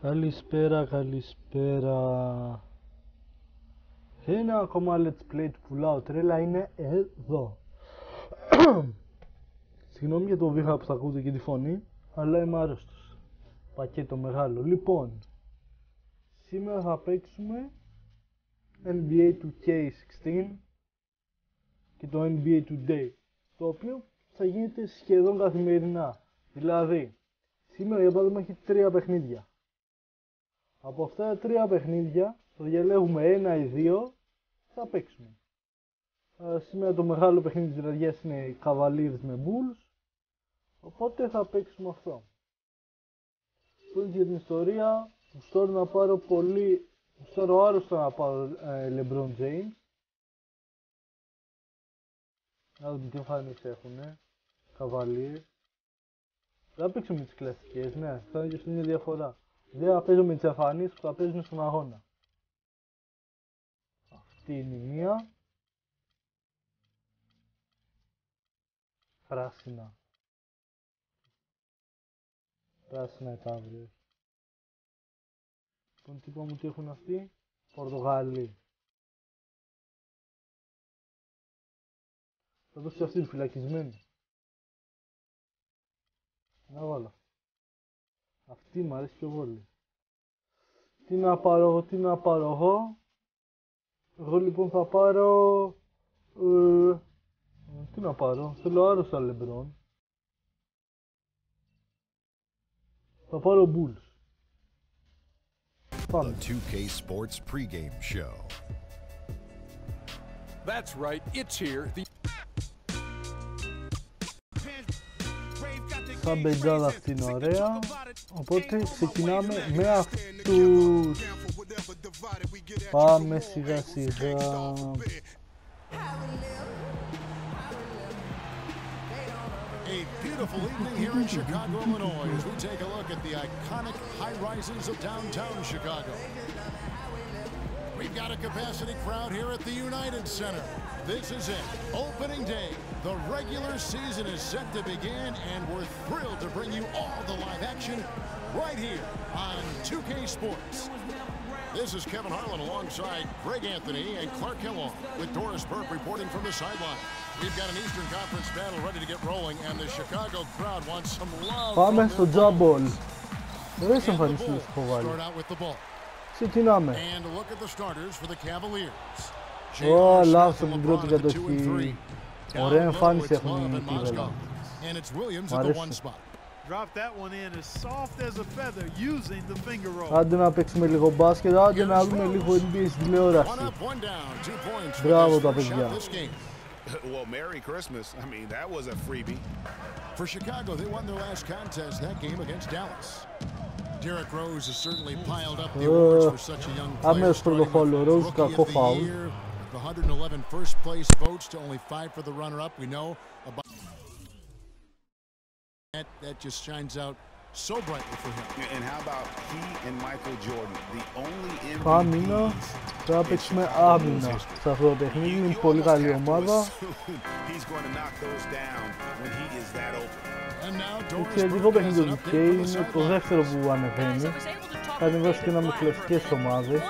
Καλησπέρα, καλησπέρα. Ένα ακόμα let's play του πουλάω τρέλα είναι εδώ. Συγγνώμη για το βήχα που θα ακούτε και τη φωνή, αλλά είμαι άρρωστος. Πακέτο μεγάλο. Λοιπόν, σήμερα θα παίξουμε NBA 2K16 και το NBA Today, το οποίο θα γίνεται σχεδόν καθημερινά. Δηλαδή, σήμερα για παράδειγμα έχει 3 παιχνίδια. Από αυτά τα 3 παιχνίδια θα διαλέγουμε 1 ή 2 και θα παίξουμε. Σήμερα το μεγάλο παιχνίδι της βραδιάς είναι οι Cavaliers με Bulls, οπότε θα παίξουμε αυτό. Πριν για την ιστορία, γουστάρω να πάρω γουστάρω άρρωστα να πάρω LeBron James. Να δούμε τι εμφάνιση έχουνε, Cavaliers. Θα παίξουμε με τις κλασικές, ναι, θα είναι και στην ίδια διαφορά. Δεν θα παίζω με τις εμφανίσεις που θα παίζουν στον αγώνα. Αυτή είναι η μία. Πράσινα. Πράσινα Cavaliers. Λοιπόν, τι είπαμε ότι έχουν αυτοί? Πορτογαλοί. Θα δώσω και αυτή τη φυλακισμένη. Να βάλω. Αυτή μου αρέσει πιο πολύ. Τι να πάρω εγώ. Εγώ λοιπόν θα πάρω... τι να πάρω. Θέλω άρρωστα LeBron. Θα πάρω Bulls. Πάμε. The 2K Sports pregame show. That's right, it's here. Σαν μπεντζάδα αυτή είναι ωραία, οπότε ξεκινάμε με αυτούς. Πάμε σιγά σιγά. A beautiful evening here in Chicago, Illinois, as we take a look at the iconic high-rises of downtown Chicago. We've got a capacity crowd here at the United Center. This is it, opening day. The regular season is set to begin, and we're thrilled to bring you all the live action right here on 2K Sports. This is Kevin Harlan alongside Greg Anthony and Clark Kellogg, with Doris Burke reporting from the sideline. We've got an Eastern Conference battle ready to get rolling, and the Chicago crowd wants some love. Πάμε στο τζάμπολ. Δεν σε εμφανιστείς που έχω βάλει. Ξεκινάμε. Ω, λάθος την πρώτη κατοχή. Ωραία εμφάνιση έχουν οι Cleveland. Μ' αρέσει. Άντε να παίξουμε λίγο μπάσκετ, άντε να δούμε λίγο NBA στην τηλεόραση. Μπράβο τα παιδιά. Well, Merry Christmas. I mean, that was a freebie. For Chicago, they won their last contest, that game against Dallas. Derrick Rose has certainly piled up the awards for such a young player. Άμεσο πρωτοφόλο, Rose κακό φάουλ. The 111 first place votes to only 5 for the runner-up. We know about that just shines out so brightly for him. And how about he and Michael Jordan, the only Άμυνα, θα παίξουμε άμυνα σε αυτό το παιχνίδι, είναι πολύ καλή ομάδα. Το εξαιρετικό παιχνίδι του UK είναι το δεύτερο που ανεβαίνει. Θα ανεβάσει και ένα με κλασικές ομάδες.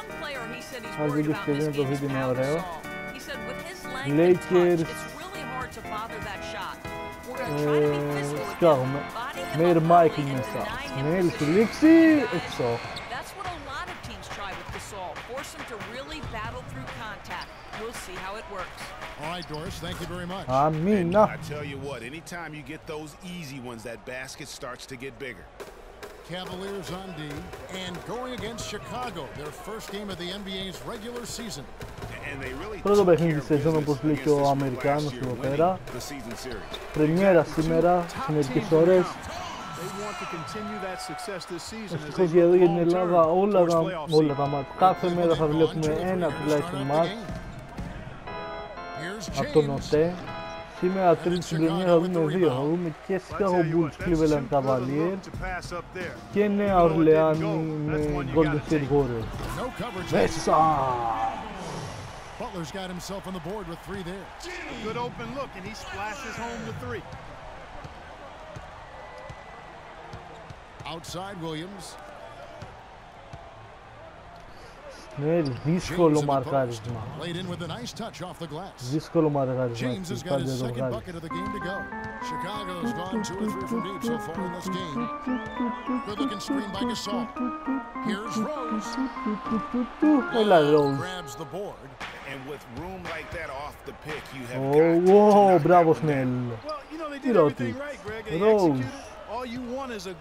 Αν δεν το έχετε δει να το δείτε, είναι ωραίο. Lakers, σκάγουμε. Μέιρ Μάικλ μέσα. Σνέλ στη λήξη, έξω. All right, Doris, thank you very much. Αμίνα. I tell you what, anytime you get those easy ones, that basket starts to get bigger. Cavaliers on D, and going against Chicago, their first game of the NBA's regular season. Πρώτο παιχνίδι της σεζόν, όπως λέει και ο Αμερικάνος εδώ πέρα. Πρεμιέρα σήμερα, σε μερικές ώρες. Ευτυχώς για εδώ για την Ελλάδα όλα τα μάτς. Κάθε μέρα θα βλέπουμε ένα τουλάχιστον μάτς από τον ΟΤΕ. Σήμερα τρίτη στην πρεμιέρα θα δούμε 2. Θα δούμε και Chicago Bulls, Cleveland Cavaliers και Νέα Ορλεάνη με Golden State Warriors. Μέσα! Butler's got himself on the board with 3 there. A good open look, and he splashes home the 3. Outside Williams. Ναι, δύσκολο μαρκάρισμα. Δύσκολο μαρκάρισμα. Πάντα το βγάλει. Έλα, Rose. Μπράβο, Σνέλ. Τι ρώτη. Rose.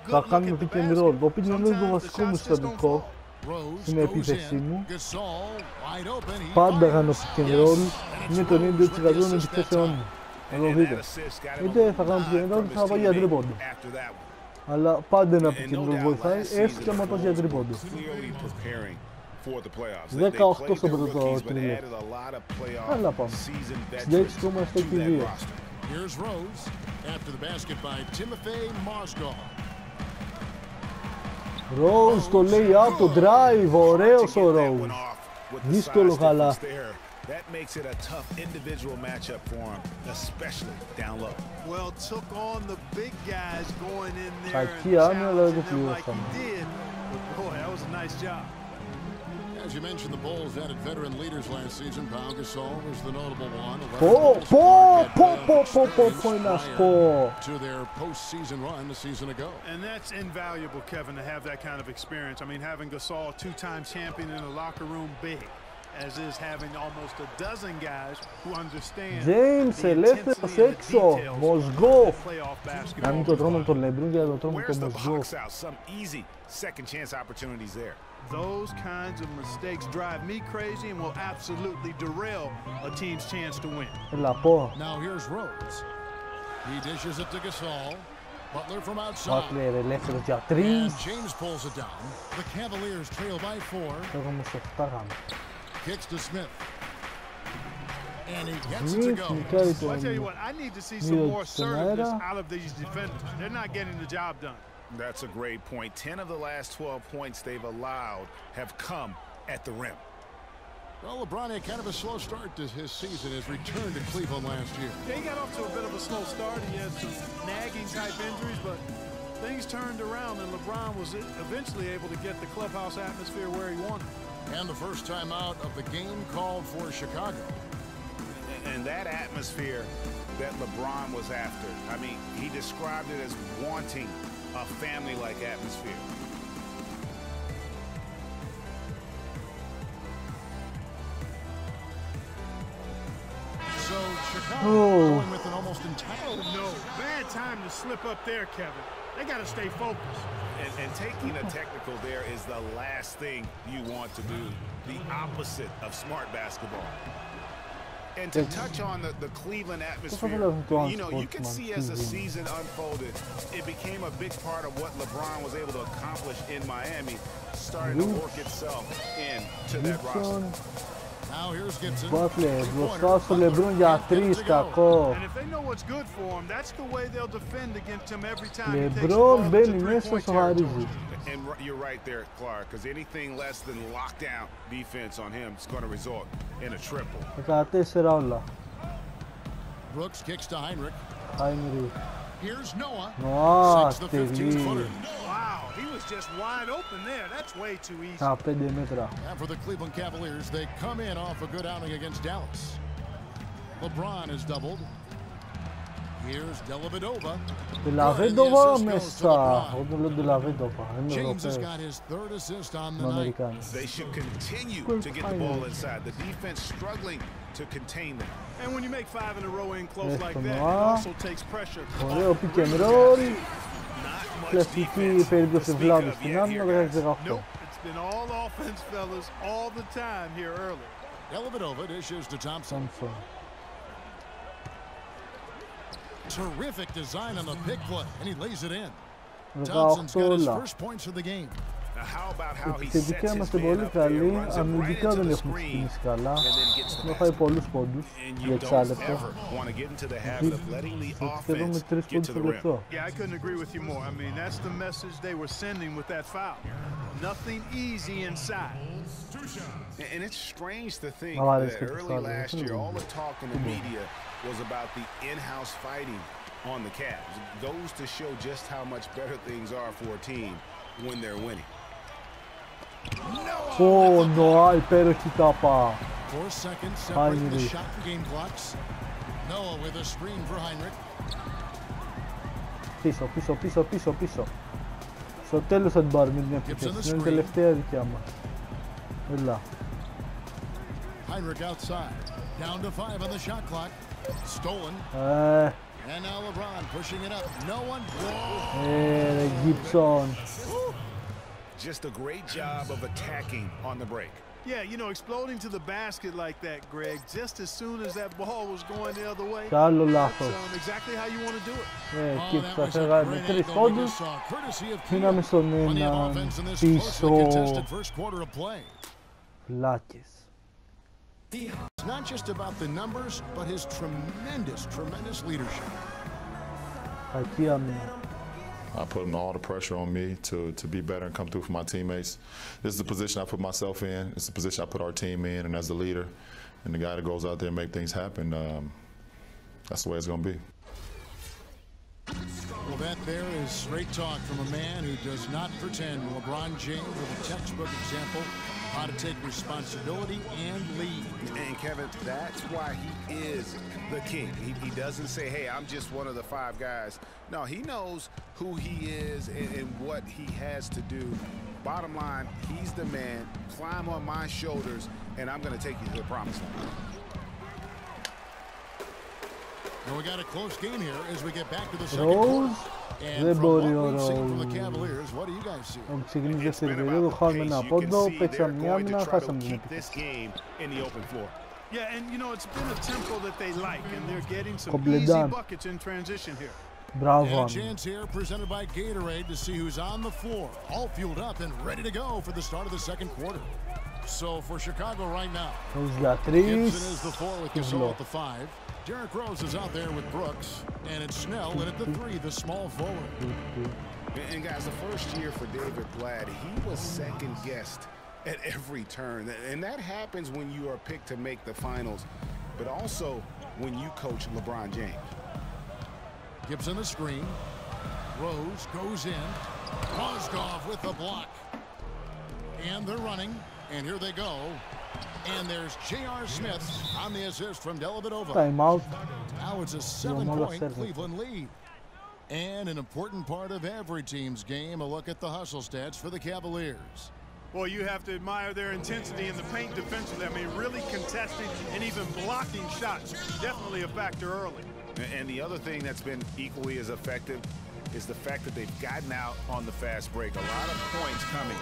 Θα κάνουμε pick and roll. Το pick and roll είναι το βασικό μου συστατικό στην επίθεσή μου. Πάντα κάνω pick and roll. Είναι το 90% των επιθέσεών μου. Θα το δείτε. Είτε θα κάνω pick and roll είτε θα πάω για τρίποντο. Αλλά πάντα ένα pick and roll βοηθάει, έστω και άμα πας για τρίποντο. 18 στο πρώτο τρίλεπτο. Καλά πάμε. 66,7 Here's Rose after the basket by Timothy Mozgov. Rose το λέει από το drive, ωραίος ο Rose. Δύσκολο καλά. That makes it a tough individual matchup for him, especially down low. Well, took on the big guys going in there Κακή άμυνα, αλλά δεν το πληρώσαμε. Boy, that was a nice job. As you mentioned, the Bulls added veteran leaders last season. Pau Gasol was the notable one. To their postseason run a season ago. And that's invaluable, Kevin, to have that kind of experience. I mean, having Gasol, two-time champion in the locker room, big. As is having almost a dozen guys who understand James, ελεύθερος έξω, Μοσγκόφ. Να μην το τρώμε τον Λεμπρούν για να το τρώμε τον Μοσγκόφ. Those kinds of mistakes drive me crazy and will absolutely derail a team's chance to win. Έλα πω. Now here's Rose. He dishes it to Gasol. Butler from outside. Butler ελεύθερος για τρεις. James pulls it down. The Cavaliers trail by 4. Έχουμε σε 7 γάμε. Kicks to Smith. And he gets it to go. Well, I tell you what, I need to see some more assertiveness out of these defenders. They're not getting the job done. That's a great point. 10 of the last 12 points they've allowed have come at the rim. Well, LeBron had kind of a slow start to his season, his return to Cleveland last year. Yeah, he got off to a bit of a slow start. He had some nagging type injuries, but things turned around and LeBron was eventually able to get the clubhouse atmosphere where he wanted. And the first time out of the game called for Chicago. And that atmosphere that LeBron was after, I mean, he described it as wanting a family-like atmosphere. So Chicago going with an almost entire... Oh, no. Bad time to slip up there, Kevin. They got to stay focused. And taking a technical there is the last thing you want to do. The opposite of smart basketball. And to touch on the Cleveland atmosphere, you know, you can see as the season unfolded, it became a big part of what LeBron was able to accomplish in Miami, starting to work itself into that roster. Now here's Gibson. Butler, μπροστά στο Λεμπρούν για τρεις, κακό. Λεμπρούν μπαίνει μέσα στο χαρίζει. And you're right there, Clark, because anything less than lockdown defense on him is going to result in a triple. 14 όλα. Brooks kicks to Heinrich. Heinrich. Here's Noah. Noah, Sets the 15-footer. Wow, he was just wide open there. That's way too easy. Τα 5 μέτρα. And for the Cleveland Cavaliers, they come in off a good outing against Dallas. LeBron is doubled. Here's Dellavedova. Dellavedova μέσα. Όταν λέω Dellavedova, είναι Eυρωπαίος. Είναι Αμερικάνος. They should continue to get the ball inside. The defense struggling to contain them. And when you make 5 in a row in close like that, it also takes pressure. Ωραίο pick and roll. Κλασική περίπτωση βλάβης στην άμυνα, 16-18. It's been all offense, fellas, all the time here early. Dellavedova dishes to Thompson. Terrific design on the pick play, and he lays it in. Thompson's got his first points of the game. Επιθετικά είμαστε πολύ καλοί, αμυντικά δεν έχουμε ξεκινήσει καλά. Έχουμε φάει πολλούς πόντους για εξάλεπτο. Σχεδόν με 3 πόντους στο λεπτό. Yeah, I couldn't agree with you more. I mean, that's the message they were sending with that foul. Nothing easy inside. And it's strange to think that early last year, all the talk in the media was about the in-house fighting on the Cavs. It goes to show just how much better things are for a team when they're winning. Ω, Νοά, υπέροχη τάπα. 4 seconds separating the shot and game clocks. Noah with a screen for Heinrich. Πίσω. Στο τέλος θα την πάρουμε την επίθεση. Είναι η τελευταία δικιά μας. Έλα. Heinrich outside. Down to 5 on the shot clock. Stolen. And now LeBron pushing it up. No one. Gibson. Just a great job of attacking on the break. Yeah, you know, exploding to the basket like that, Greg, just as soon as that ball was going the other way. Καλό λάθος. Exactly how you want to do it. Και θα φέραμε 3 πόντους. Μείναμε στον έναν πίσω. Φλάκες. It's not just about the numbers, but his tremendous leadership. Κακή άμυνα. Putting all the pressure on me to be better and come through for my teammates. This is the position I put myself in. It's the position I put our team in. And as the leader and the guy that goes out there and make things happen, that's the way it's going to be. Well, that there is straight talk from a man who does not pretend. LeBron James with a textbook example how to take responsibility and lead. And Kevin, that's why he is the king. He doesn't say, hey, I'm just one of the 5 guys. No, he knows who he is and what he has to do. Bottom line, he's the man. Climb on my shoulders, and I'm going to take you to the promised land. And we got a close game here as we get back to the second quarter. And from what we've seen from the Cavaliers, what do you guys see? Ξεκινήσει δεύτερη περίοδο, χάνουμε ένα πόντο, παίξαμε μια άμυνα, χάσαμε την επίθεση. Yeah, and you know, it's been a tempo that they like, and they're getting some easy buckets in transition here. Μπράβο. And a chance here presented by Gatorade to see who's on the floor, all fueled up and ready to go for the start of the second quarter. So for Chicago right now, Gibson is the 4 with Gasol at the 5. Derrick Rose is out there with Brooks, and it's Snell in at the 3, the small forward. And guys, the first year for David Blatt, he was second-guessed at every turn. And that happens when you are picked to make the finals, but also when you coach LeBron James. Gibson the screen. Rose goes in. Mozgov with the block. And they're running, and here they go. And there's J.R. Smith on the assist from Dellavedova. Timeout. Now it's a 7-point Cleveland lead. And an important part of every team's game, a look at the hustle stats for the Cavaliers. Well, you have to admire their intensity in the paint defensively. I mean, really contesting and even blocking shots. Definitely a factor early. And the other thing that's been equally as effective is the fact that they've gotten out on the fast break. A lot of points coming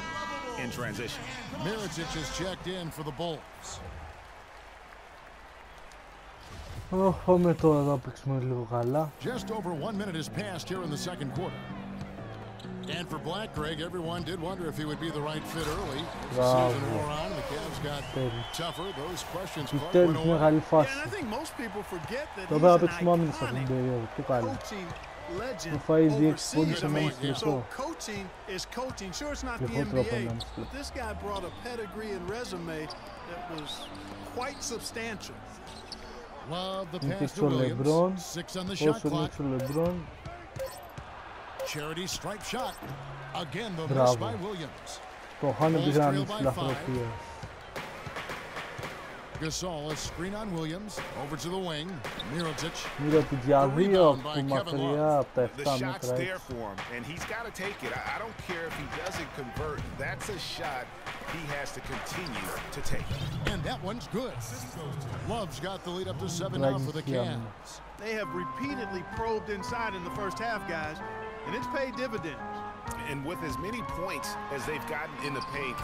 in transition. Mirotic is checked in for the Bulls. Πάμε τώρα να παίξουμε λίγο καλά. Just over 1 minute has passed here in the second quarter. And for Black, Greg, everyone did wonder if he would be the right fit early. As the season wore on, the Cavs got tougher. Those questions went away. Μεγάλη φάση. And I think most people forget that Τώρα πρέπει να παίξουμε άμυνα σε αυτήν την περίοδο. Τι κάνει. legend overseas. So coaching is coaching. Sure, it's not the NBA, but this guy brought a pedigree and resume that was quite substantial. Love the pass to Williams. 6 on the shot clock. Charity stripe shot. Again, the miss by Williams. Gasol, a screen on Williams, over to the wing. Mirotic. The shot's there for him, and he's got to take it. I don't care if he doesn't convert. That's a shot he has to continue to take. And that one's good. Love's got the lead up to 7 now for the Cavs. They have repeatedly probed inside in the first half, guys, and it's paid dividends. And with as many points as they've gotten in the paint,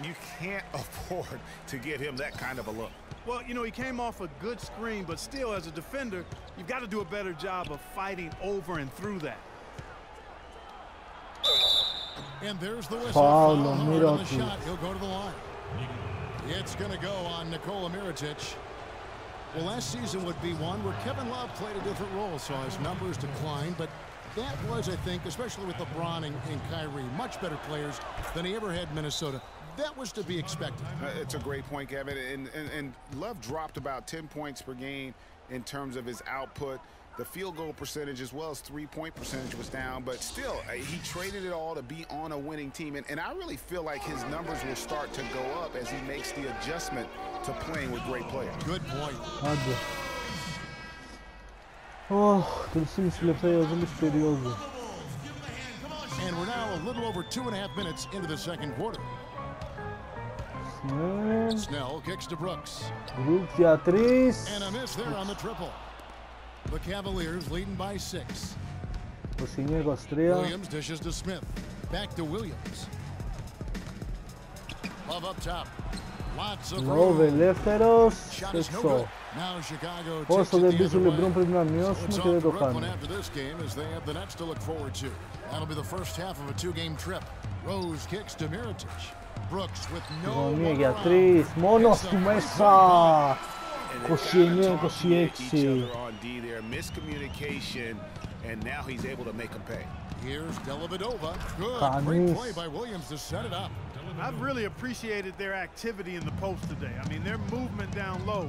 you can't afford to give him that kind of a look. Well, you know, he came off a good screen, but still, as a defender, you've got to do a better job of fighting over and through that. And there's the whistle. On the shot. He'll go to the line. It's going to go on Nikola Mirotic. Well, last season would be one where Kevin Love played a different role, so his numbers declined, but that was, I think, especially with LeBron and Kyrie, much better players than he ever had in Minnesota. That was to be expected. It's a great point, Kevin. And Love dropped about 10 points per game in terms of his output. The field goal percentage as well as three-point percentage was down, but still, he traded it all to be on a winning team. And I really feel like his numbers will start to go up as he makes the adjustment to playing with great players. Good point. Άντε. Τρεις λεπτά για όλη περίοδο. And we're now a little over 2.5 minutes into the second quarter. Snell kicks to Brooks. Brooks για τρεις. And a miss there on the triple. The Cavaliers leading by 6. 29-23. Williams dishes to Smith. Back to Williams. Love up top. Lots of Love ελεύθερος. Shot is no good. Now Chicago takes Όσο it δεν the πεις ο other Λεμπρόν way. πρέπει να So μειώσουμε it's και on δεν to το Brooklyn κάνουμε. after this game as they have the Nets to look forward to. That'll be the first half of a two-game trip. Rose kicks to Mirotic. Brooks with no Γωνία one για around. τρεις. Μόνος του μέσα. And they've gotta talk to each 29-26. other on D there. Miscommunication, and now he's able to make them pay. Here's Dellavedova. Good. Κανείς. Great play by Williams to set it up. I've really appreciated their activity in the post today. I mean, their movement down low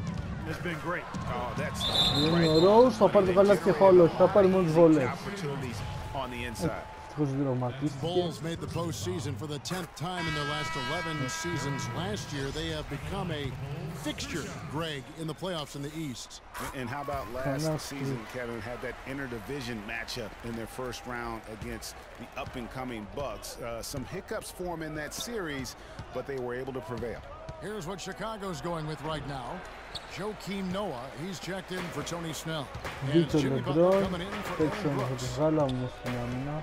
has been great. Oh, that's Είναι ο Rose, θα πάρει το καλάθι και φάουλ όχι, θα πάρει μόνο τις βολές. opportunities on the inside. Ευτυχώς δραματίστηκε. Bulls made the postseason for the 10th time in their last 11 seasons. Last year, they have become a fixture, Greg, in the playoffs in the East. And how about last season, Kevin, had that interdivision matchup in their first round against the up-and-coming Bucks. Some hiccups for them in that series, but they were able to prevail. Here's what Chicago's going with right now. Joakim Noah, he's checked in for Tony Snell. And Βίκτορ Jimmy Butler Λεμπρόν, coming in for παίξαν Aaron από Brooks. τη γάλα μου στην άμυνα.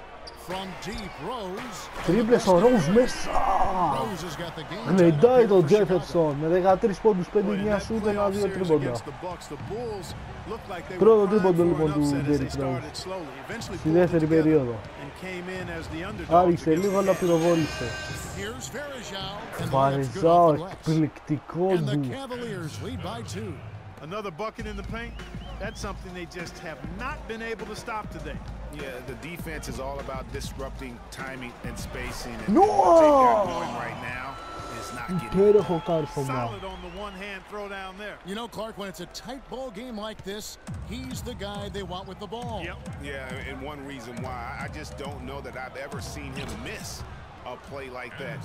From deep, Rose. Τρίπλες ο Rose μέσα! Rose has got the game. Γλεντάει τον for Chicago. Τζέφερσον με 13 πόντους, 5-9 σούτ, 1-2 τρίποντα. Πρώτο τρίποντο λοιπόν του Derrick Rose στη δεύτερη περίοδο. Άριξε λίγο αλλά πυροβόλησε. Here's Varejao, and the Nets good Βαρεζάο, off the glass. εκπληκτικό And the ντου. Cavaliers lead by 2. Another bucket in the paint. That's something they just have not been able to stop today. Yeah, the defense is all about disrupting timing and spacing. And Noah! what they got going right now is not getting it Υπέροχο κάρφωμα. Solid on the one-hand throw down there. You know, Clark, when it's a tight ball game like this, he's the guy they want with the ball. Yep. Yeah, and one reason why I just don't know that I've ever seen him miss a play like that.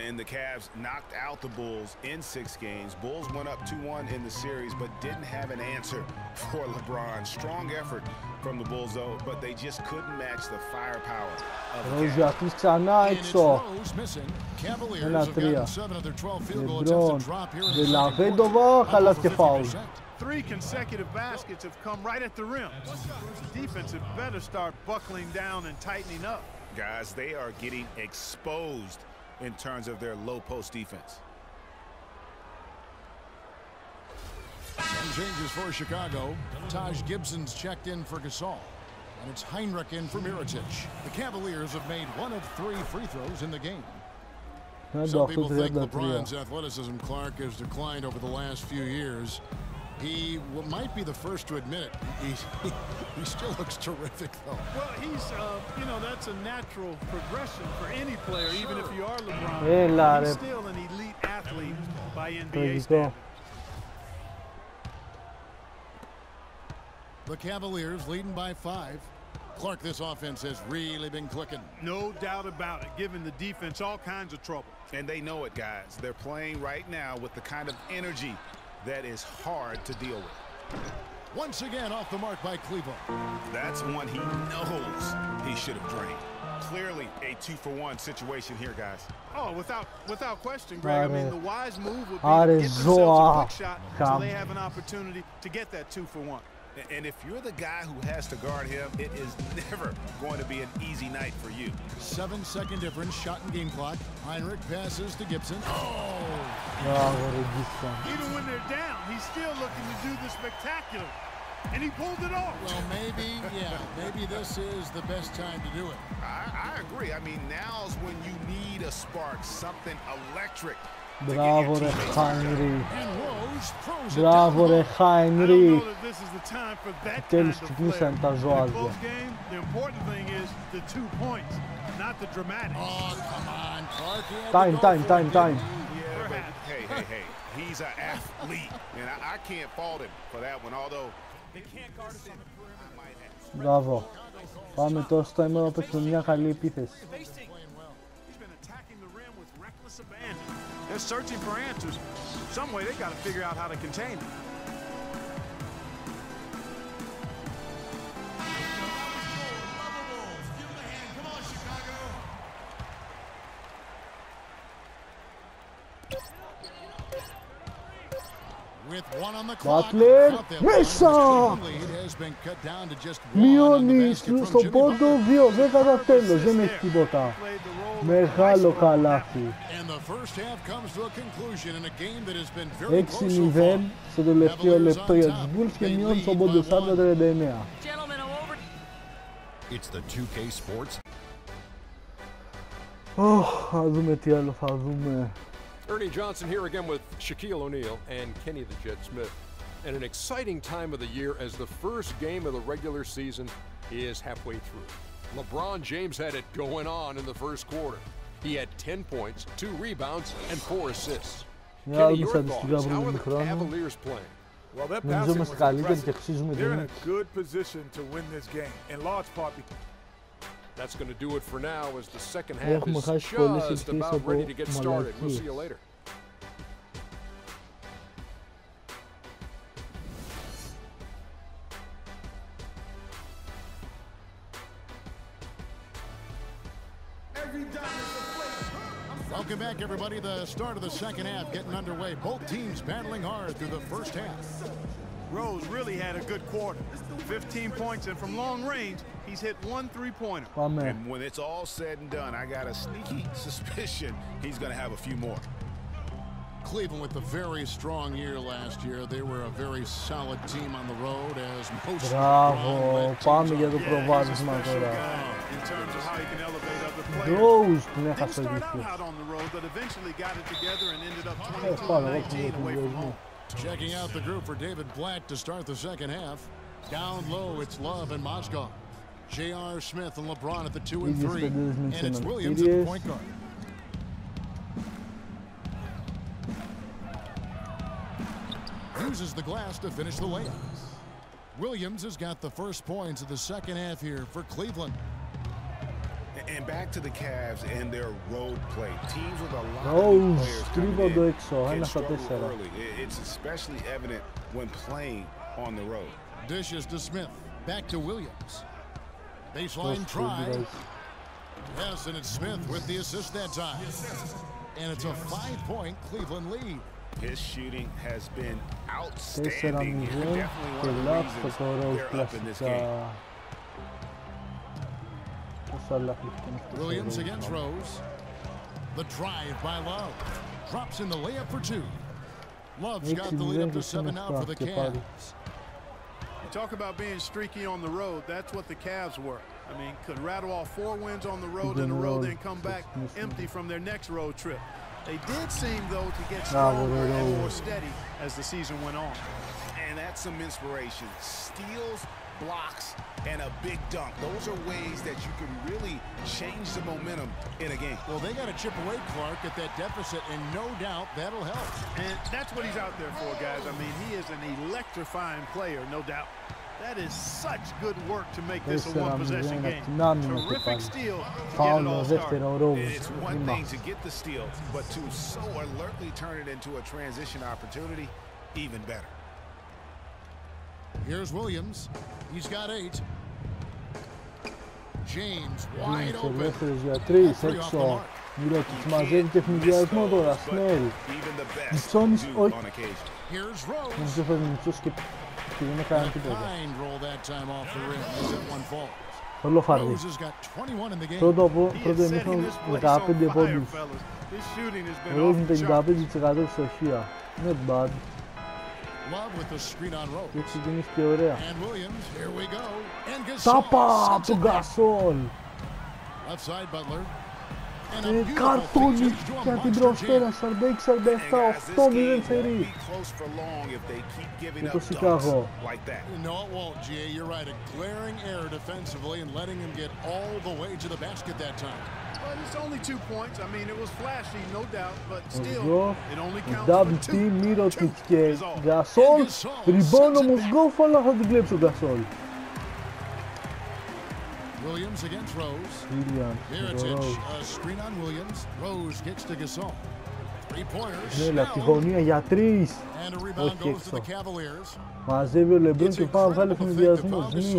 And the Cavs knocked out the Bulls in 6 games. Bulls went up 2-1 in the series, but didn't have an answer for LeBron. Strong effort from the Bulls, though, but they just couldn't match the firepower of the Rose Cavs. για αυτούς ξανά And it's έξω. Rose missing. Cavaliers Ένα have τρία. gotten 7 of their 12 field goal attempts Λεμπρόν, to drop here in the second Δελαβέντοβα, quarter. καλά Up και over φάουλ. 50%. 3 consecutive baskets have come right at the rim. The defense had better start buckling down and tightening up. Guys, they are getting exposed in terms of their low post defense. Some changes for Chicago. Taj Gibson's checked in for Gasol. And it's Heinrich in for Mirotic. The Cavaliers have made 1 of 3 free throws in the game. Some people think 38-33. LeBron's athleticism, Clark, has declined over the last few years. He might be the first to admit it. He still looks terrific, though. Well, he's, you know, that's a natural progression for any player, even if you are LeBron. Έλα, He's ρε. still an elite athlete by NBA Τραγικό. standards. The Cavaliers leading by 5. Clark, this offense has really been clicking. No doubt about it, giving the defense all kinds of trouble. And they know it, guys. They're playing right now with the kind of energy that is hard to deal with. Once again off the mark by Cleveland. That's one he knows he should have drained. Clearly a 2-for-1 situation here, guys. Oh, without question, Greg. I mean, the wise move would be to Άρε get themselves a ζώα. quick shot so they have an opportunity to get that 2-for-1. And if you're the guy who has to guard him, it is never going to be an easy night for you. 7-second difference, shot and game clock. Heinrich passes to Gibson. Oh! Μπράβο ρε Gibson. Even when they're down, he's still looking to do the spectacular. And he pulled it off. Well, maybe this is the best time to do it. I agree. I mean, now's when you need a spark, something electric. Μπράβο ρε Χάινρι. And Rose throws it Μπράβο down ρε low. I don't Χάινρι. know that this is the time for that kind Τέλος of play. ξεκινήσαν τα In a ζωάδια. close game, the important thing is the 2 points, not the dramatics. Oh, come on, Clark. He had Time, to go time, for time, it, time. didn't he? Yeah, but hey, he's an athlete, and I can't fault him for that one. Although Μπράβο. Πάμε τώρα στο ημέρα να παίξουμε μια καλή επίθεση. They're searching for answers. Some way they got to figure out how to contain it. Μπάτλερ, μέσα! Μειώνει στον πόντο 2-10 τα τέλος, δεν έχει τίποτα. Μεγάλο καλάθι. 6-0 στο τελευταίο λεπτό για τους Bulls και μειώνει στον πόντο 40-39. Θα δούμε τι άλλο θα δούμε. Ernie Johnson here again with Shaquille O'Neal and Kenny the Jet Smith. And an exciting time of the year as the first game of the regular season is halfway through. LeBron James had it going on in the first quarter. He had 10 points, 2 rebounds, and 4 assists. Kenny, your thoughts? How are the Cavaliers playing? Well, they're passing they're in a good position to win this game, in large part because that's going to do it for now as the second half is just about ready to get started. We'll see you later. Welcome back, everybody. The start of the second half getting underway. Both teams battling hard through the first half. Rose really had a good quarter. 15 points, and from long range, he's hit 1 3-pointer. And when it's all said and done, I got a sneaky suspicion he's going to have a few more. Cleveland with a very strong year last year. They were a very solid team on the road as most. Bravo, πάμε για το προβάδισμα τώρα. In terms of how he can elevate other players. Rose την έχασε Didn't ο start out on the road, but eventually got it together and ended up 22-19 away from home. Checking out the group for David Black to start the second half. Down low, it's Love and Mozgov. J.R. Smith and LeBron at the 2 and 3. And it's Williams at the point guard. Uses the glass to finish the layups. Williams has got the first points of the second half here for Cleveland. And back to the Cavs and their road play. Teams with a lot of players can struggle early. It's especially evident when playing on the road. Dishes to Smith. Back to Williams. Baseline try. Yes, and it's Smith with the assist that time. And it's a 5-point Cleveland lead. His shooting has been outstanding. Definitely one of the reasons they're up in this game. Williams against Rose. The drive by Love. Drops in the layup for 2. Love's got the lead up to 7 now for the Cavs. You talk about being streaky on the road. That's what the Cavs were. I mean, could rattle off 4 wins on the road in a row, then come back empty from their next road trip. They did seem, though, to get stronger and more steady as the season went on. And that's some inspiration. Steals, blocks, and a big dunk. Those are ways that you can really change the momentum in a game. Well, they got to chip away, Clark, at that deficit, and no doubt that'll help. And that's what he's out there for, guys. I mean, he is an electrifying player, no doubt. That is such good work to make this a one-possession game. Terrific steal to get it all started. It's one thing to get the steal, but to so alertly turn it into a transition opportunity, even better. Here's Williams. He's got 8. James wide open. Μιλώτης μαζεύει τεχνιδιασμό τώρα, Σνέλ. Μητσόνης, όχι. Μην σε φέρνει Μητσός και δεν έκανε τίποτα. Όλο φάρδι. Πρώτο εμίχρονο 15 πόντους. Ρόζ με 55% ευστοχία. Not bad. Και ξεκινήσει και ωραία. Τάπα από τον Γκασόλ. Καρτόνι για την Προστέρα, 46-47, 8-0 σερί για το Σικάγο. No, it won't, G.A. You're right. A glaring error defensively and letting him get all the way to the basket that time. Well, it's only 2 points. I mean, it was flashy, no doubt, but still, it only counts Double for 2. team, Mirotic και Γκασόλ. Rebound όμως γκόφ, αλλά θα την κλέψει ο Γκασόλ. Williams against Rose. Mirotic, a screen on Williams. Rose gets to Gasol. 3-pointers. Έλα, τη γωνία για 3. And a rebound Όχι goes to the έξω. Cavaliers. Μαζεύει ο Λεμπρόν και πάει να βγάλει ευνηδιασμό. Σμιθ.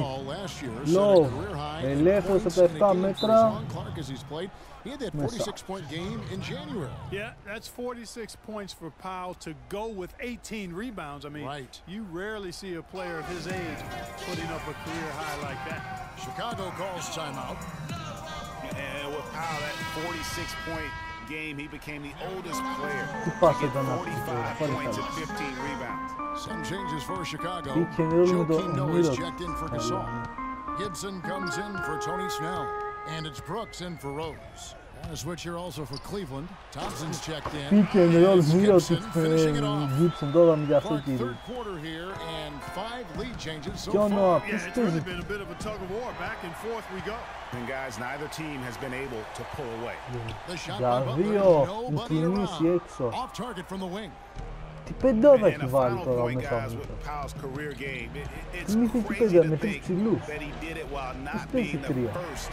Λόου. Ελεύθερος από τα 7 μέτρα. He had that 46-point game in January. Yeah, that's 46 points for Powell to go with 18 rebounds. I mean, you rarely see a player of his age putting up a career high like that. Chicago calls timeout. And with Powell, that 46-point game, he became the oldest player to get 45 points and 15 rebounds. Some changes for Chicago. Joakim Noah is checked in for Gasol. Gibson comes in for Tony Snell. And it's Brooks in for Rose. And a switch here also for Cleveland. Thompson's checked in. Pick and roll, Mirotic, Gibson, τώρα μην αυτό κύριε. Third quarter here and 5 lead changes so Και ο far. Νόα, Yeah, it's really been a bit of a tug of war. Back and forth we go. And guys, neither team has been able to pull away. The shot Για by Butler, 2, nobody inclinήσει around. έξω. Off target from the wing. Τι πεντάδα And έχει the βάλει final τώρα point, μέσα guys, μέσα. with Powell's career game, it's Θυμήθηκε τι crazy παιδιά to με τρεις think ψηλούς. that he did it while not Τις being the τρία. first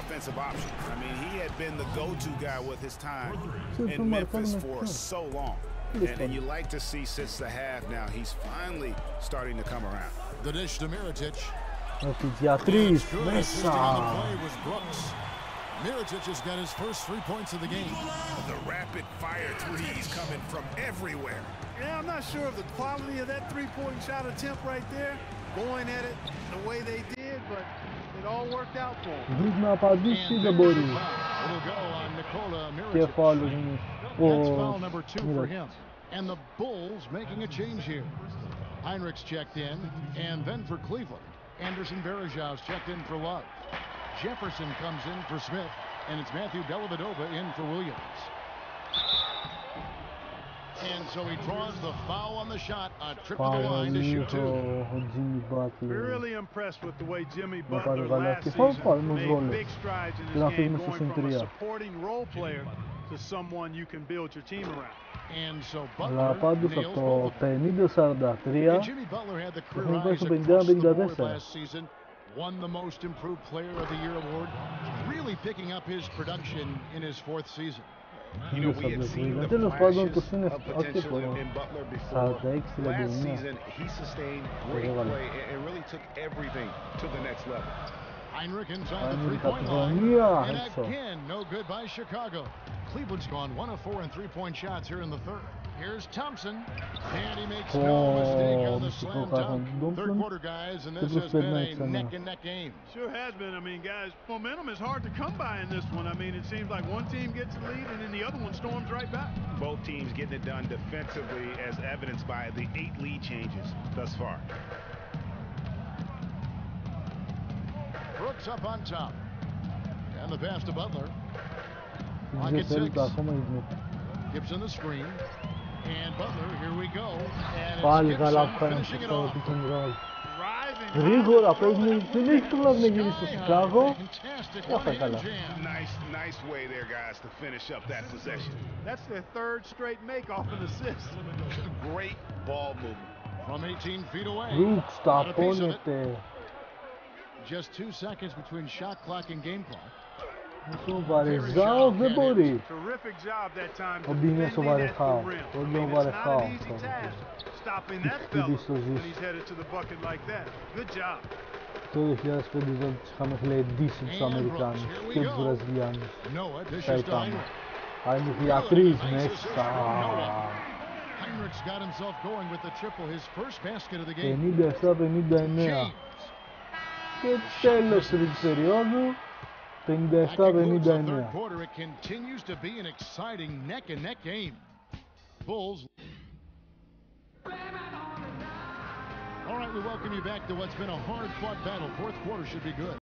offensive option. I mean, he had been the go-to guy with his time in το Memphis μαρκάρουμε for αυτό. so long. And you like to see since the half now, he's finally starting to come around. The dish to Mirotic. Ότι για 3 Assisting on the μέσα. play was Brooks. Mirotic has got his first 3 points of the game. The rapid-fire threes coming from everywhere. Yeah, I'm not sure of the quality of that three-point shot attempt right there, going at it the way they did, but it all worked out for him. Βρεις να απαντήσει δεν μπορεί. It'll go on Nikola Mirotic. Κεφάλος είναι. That's foul number 2 for him. And the Bulls making a change here. Heinrich's checked in, and then for Cleveland, Anderson Varejão's checked in for Love. Jefferson comes in for Smith, and it's Matthew Dellavedova in for Williams. And so he draws the foul on the shot, a trip to the line to shoot 2. Ο Jimmy Butler. We're really impressed with the way Jimmy Να πάρει Butler γαλά last και θα πάρει season όμως made ρόλο. big strides in Και να his game, φύγουμε στο going from a συν 3. supporting role player to someone you can build your team around. And so Αλλά Butler πάντως nails από both το of them. 50-43 And Jimmy Butler had the career Έχουμε πάει highs στο across the board 51-54. last season. Won the Most Improved Player of the Year award. Really picking up his production in his 4th season. You know, we had seen the Τέλος πάντων το flashes είναι of όχι potential πολύ. in Butler before. 46-39. Last season, he sustained great play and really took everything to the next level. Heinrich inside the Heinrich three-point από line. γωνία And έξω. again, no good by Chicago. Cleveland's gone 1 of 4 in three-point shots here in the third. Here's Thompson, and he makes no mistake on the slam dunk. Third quarter, guys, and this has been a neck-and-neck game. Sure has been. I mean, guys, momentum is hard to come by in this one. I mean, it seems like one team gets the lead, and then the other one storms right back. Both teams getting it done defensively, as evidenced by the 8 lead changes thus far. Brooks up on top, and the pass to Butler. Δεν θέλει το ακόμα Gibson the screen, and Butler, here we go. And πάλι it's καλά που Gibson κάνει finishing it στο off. pick and roll. Γρήγορα παίρνει, δεν έχει προλάβει να γυρίσει στο Σικάγο. Έφαγε καλά. Nice way there, guys, to finish up that possession. That's their third straight make off an assist. Great ball movement. From 18 feet away. Brooks ταπώνεται. Just 2 seconds between shot clock and game clock. Ο Βαρεζάο δεν μπορεί. Terrific job that time. Ο Μπινιές ο Βαρεχάο. Όλοι ο Βαρεχάο. Stopping that fella when he's headed to the bucket like that. Good job. Το 2005 δεν τους είχαμε χλεντήσει τους Αμερικάνους και τους Βραζιλιάνους. Τα είπαμε. Heinrich για 3 μέσα. Heinrich's got himself going with the triple, his first basket of the game. 57-59. Και τέλος της περίοδου. 57-59. It continues to be an exciting neck-and-neck game. Bulls. All right, we welcome you back to what's been a hard-fought battle. Fourth quarter should be good.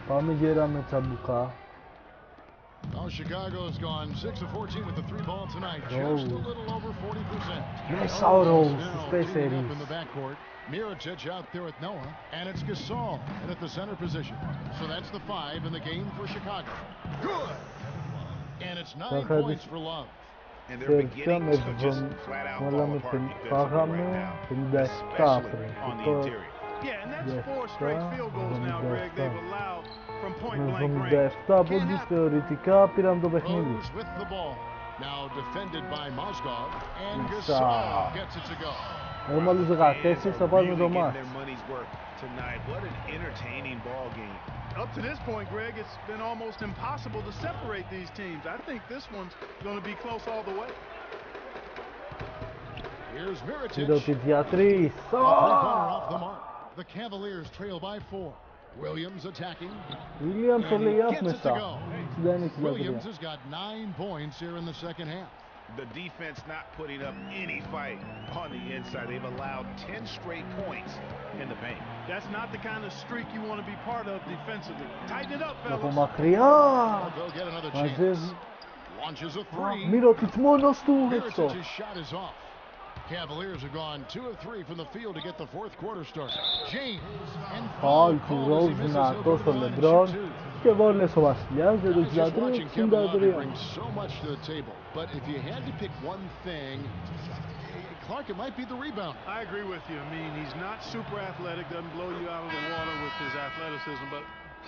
Πάμε γέρα με τσαμπουκά. Well, Chicago's gone 6 of 14 with the three ball tonight. Just a little over 40%. Μέσα ο Rose στους 4. In the backcourt. Mirotic out there with Noah, and it's Gasol at the center position. So that's the 5 in the game for Chicago. Good. And it's 9 points for Love. And they're beginning to just flat out fall apart defensively right now, especially on the interior. Yeah, and that's 4 straight field goals now, Greg. They've allowed from point blank range. 77 πόντους θεωρητικά πήραν το παιχνίδι. Rose with the ball. Now defended by Mozgov, and Gasol gets it to go. Έχουμε άλλους 14, θα πάρουμε το μάτς. What an entertaining ball game. Up to this point, Greg, it's been almost impossible to separate these teams. I think this one's going to be close all the way. Here's Mirotic. Mirotic για 3. Off the mark. The Cavaliers trail by 4. Williams attacking. Williams το λέει up μέσα. Williams has got 9 points here in the second half. The defense not putting up any fight on the inside. They've allowed 10 straight points in the paint. That's not the kind of streak you want to be part of defensively. Tighten it up, fellas. Από μακριά. Μαζεύει. Launches a 3. Mirotic μόνος του έξω. Mirotic's shot is off. Cavaliers have gone 2 of 3 from the field to get the fourth quarter started. James and Foul του Rose δυνατό στο LeBron και βόλες ο Βασιλιάς για το 63-63. So much to the table, but if you had to pick one thing, Clark, it might be the rebound. I agree with you. I mean, he's not super athletic, doesn't blow you out of the water with his athleticism, but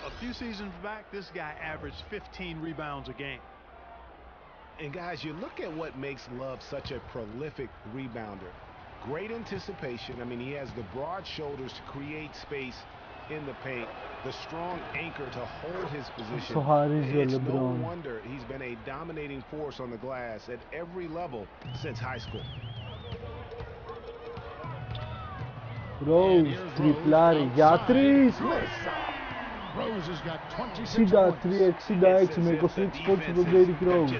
a few seasons back, this guy averaged 15 rebounds a game. And guys, you look at what makes Love such a prolific rebounder. Great anticipation. I mean, he has the broad shoulders to create space in the paint, the strong anchor to hold his position. It's no wonder he's been a dominating force on the glass at every level since high school. Rose τριπλάρι για 3 μέσα. 63-66 με 26 πόντους από τον Derrick Rose.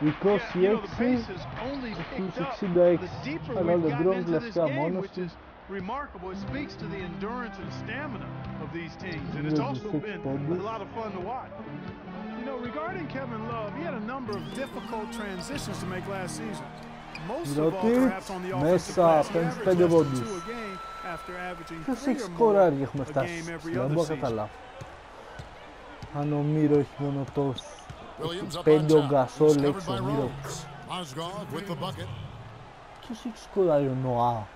26 στους 66. Αλλά ο LeBron κλασικά μόνος του. Remarkable. It speaks to the endurance and stamina of these teams, and it's also been a lot of fun to watch. You know, regarding Kevin Love, he had a number of difficult transitions to make last season. Most of all, perhaps on the offensive glass, he averaged less than 2 a game after averaging 3 or more a game every other season. Αν ο Μύρο έχει μόνο τόσους 5 ο Γκασόλ, 6 ο Μύρο. Ποιος έχει σκοράρει ο Νοά?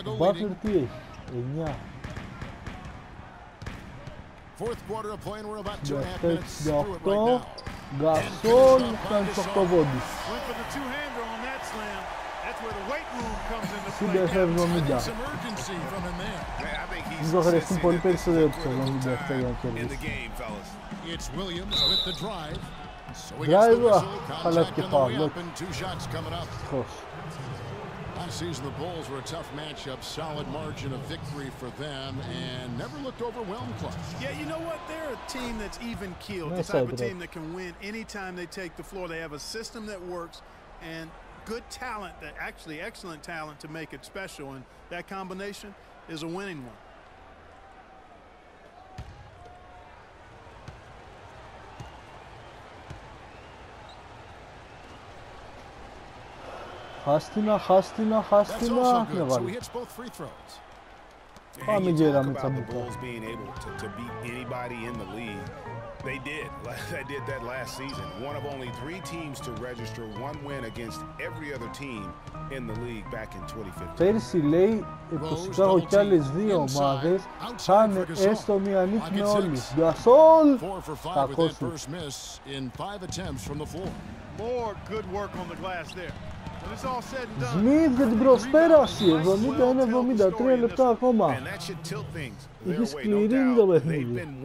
Ο Μπάτλερ τι έχει? 9. 68, Γκασόλ κάνει 8 πόντους. 70. Μην το χρειαστούν πολύ περισσότερο από το 77 για να κερδίσει. Drive, χαλάει και φάουλ. Ευτυχώς. Last season, the Bulls were a tough matchup, solid margin of victory for them, and never looked overwhelmed, Clark. Yeah, you know what? They're a team that's even-keeled, the type of team that can win anytime they take the floor. They have a system that works and good talent, that actually excellent talent to make it special, and that combination is a winning one. Χάστινα, να βάλει. Πάμε γέρα με τσαμπουκά. They did. They did that last season. One of only 3 teams to register 1 win against every other team in the league back in 2015. Πέρσι λέει πως υπάρχουν κι άλλες 2 ομάδες θα είναι έστω μία νίκη με όλοι. Γκασόλ! Κακός του. Σμιθ για την προσπέραση. 71-73 λεπτά ακόμα. Είχε σκληρύνει το παιχνίδι.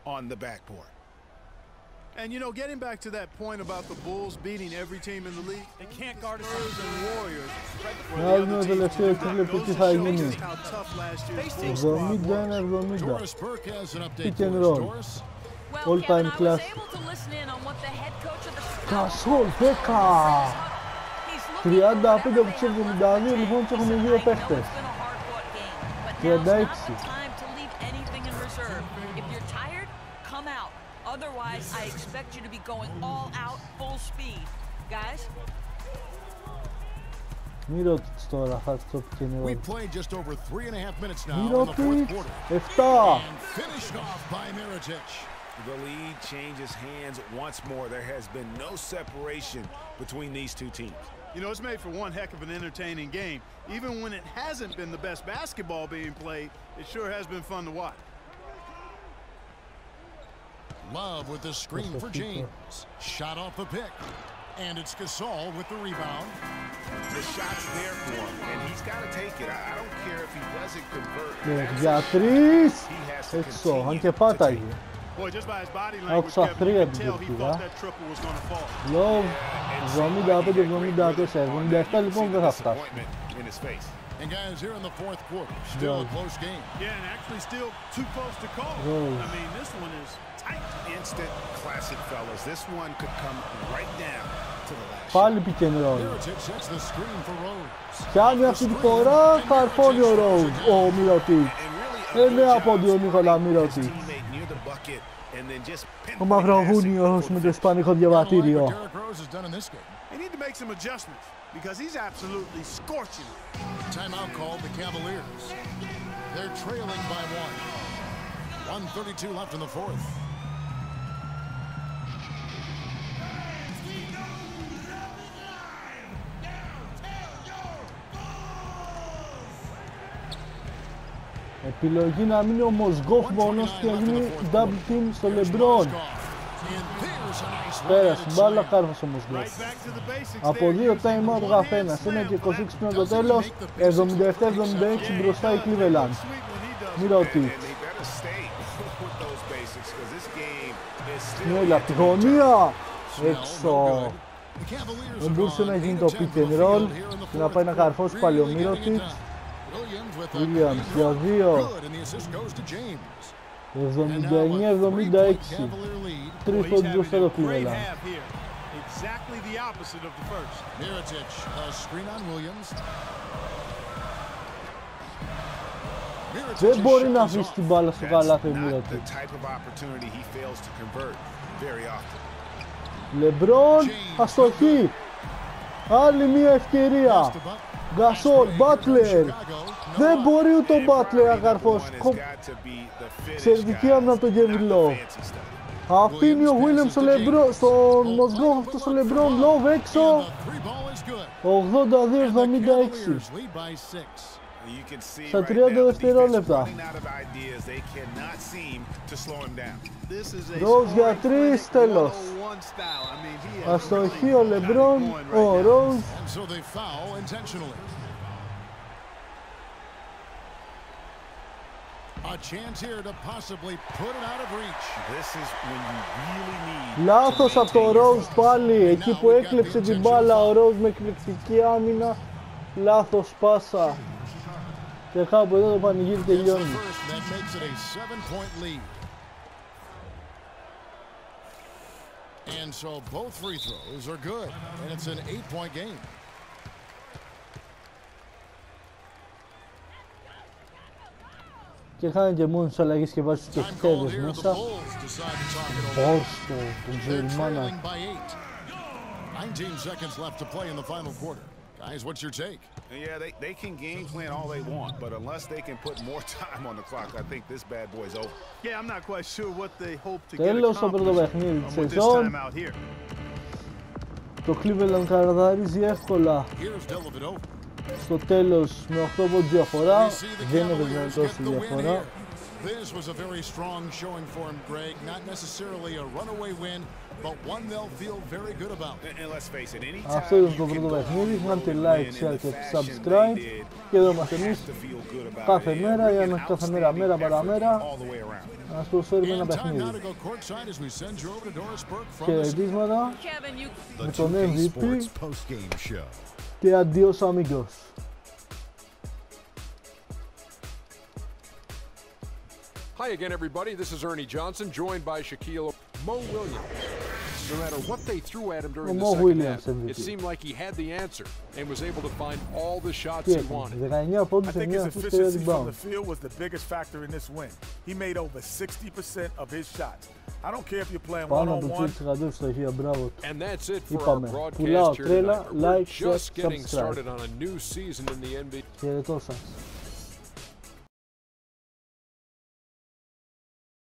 On the backboard. And you know, getting back to that point about the Bulls beating every team in the league, they can't guard us and Warriors. Να τελευταίο τρίλεπτο τι θα γίνει. 70-70. Pick and roll. All time class. Gasol 10. 35 από τους 72 λοιπόν και έχουμε 2 παίχτες. 36. expect you to be going all out, full speed. Guys? Mirotic τώρα θα το επικοινωνώ. We played just over 3.5 minutes now in the Mirotic, fourth quarter. 7. And finished off by Mirotic. The lead changes hands once more. There has been no separation between these two teams. You know, it's made for one heck of an entertaining game. Even when it hasn't been the best basketball being played, it sure has been fun to watch. Love with the screen for James. Shot off the pick. And it's Gasol with the rebound. The shot's there for him, and he's got to take it. I don't care if he doesn't convert. Για 3. Έξω, αν και πάταγε. Άκουσα 3 την τουρκίδα. Λόβ, 75-74, 77 λοιπόν δεν θα φτάσει. And guys, here in the fourth quarter, still a close game. Yeah, and actually still too close to call. I mean, this one is tight. Instant classic, fellas. This one could come right down to the last. Πάλι pick and roll. Πιάνει αυτή τη φορά, καρφώνει ο Rose, ο Mirotic. 9 πόντου ο Νίκολα Mirotic. Ο Μαυροβούνιος με το ισπανικό διαβατήριο. They need to make some adjustments because he's absolutely scorching it. Timeout called the Cavaliers. They're trailing by 1. 1:32 left in the fourth. Επιλογή να μείνει ο Μοσγκόφ μόνος και να γίνει double team στο LeBron. Πέρασε μπάλα, κάρφωσε ο Μοσγκόφ. Από 2 time out ο καθένας. 1 και 26 πριν το τέλος. 77-76 μπροστά η Cleveland. Mirotic. Νιόλα από τη γωνία. Έξω. Δεν μπορούσε να γίνει το pick and roll και να πάει να καρφώσει πάλι ο Mirotic. Williams για 2. 79-76. 3 πόντους μπροστά το Cleveland. Δεν μπορεί να αφήσει την μπάλα στο καλάθι ο Mirotic. LeBron, αστοχή. Άλλη μία ευκαιρία. Gasol, Butler. Δεν μπορεί ούτε ο Butler να καρφώσει. Εξαιρετική άμυνα από τον Kevin Love. Αφήνει ο Williams στον Μοσγκόφ αυτό στο LeBron. Love έξω. 82-76. Στα 30 δευτερόλεπτα. Rose για 3, τέλος. Αστοχή ο LeBron, ο Rose. Λάθος από το Rose πάλι, εκεί που έκλεψε την μπάλα ο Rose με εκπληκτική άμυνα. Λάθος πάσα. Και κάπου εδώ το πανηγύρι τελειώνει. And so both free throws are good, and it's an 8-point game. Και κάνει και μόνος αλλαγές και βάζει τους τεχτέδες μέσα. Όρστο, τον Τζελμάνα. 19 seconds left to play in the final quarter. Guys, what's your take? Yeah, they can game plan all they want, but unless they can put more time on the clock, I think this bad boy's over. Yeah, I'm not quite sure what they hope to get Τέλος το πρώτο παιχνίδι της σεζόν. Το Cleveland καραδαρίζει εύκολα στο τέλος με 8 πόντους διαφορά. Δεν είναι δυνατός η διαφορά. This was a very strong showing for him, Greg. Not necessarily a runaway win, but one they'll feel very good about. And let's face it, Αυτό ήταν το πρώτο παιχνίδι. Κάντε like, share και subscribe. Και εδώ είμαστε εμείς κάθε μέρα, για να κάθε μέρα, μέρα παραμέρα, να σας προσφέρουμε ένα παιχνίδι. Χαιρετίσματα με τον MVP και adios amigos. Hi again, everybody. This is Ernie Johnson, joined by Shaquille Mo Williams. No matter what they threw at him during the second half, it seemed like he had the answer and was able to find all the shots he wanted. I think his efficiency from the field was the biggest factor in this win. He made over 60% of his shots. Πάνω από 6% ευστοχία, μπράβο του. And that's it for our Είπαμε, broadcast πουλάω here τρέλα, tonight. We're like, share, just getting subscribe. started on a new season in the NBA. Χαιρετώ σας.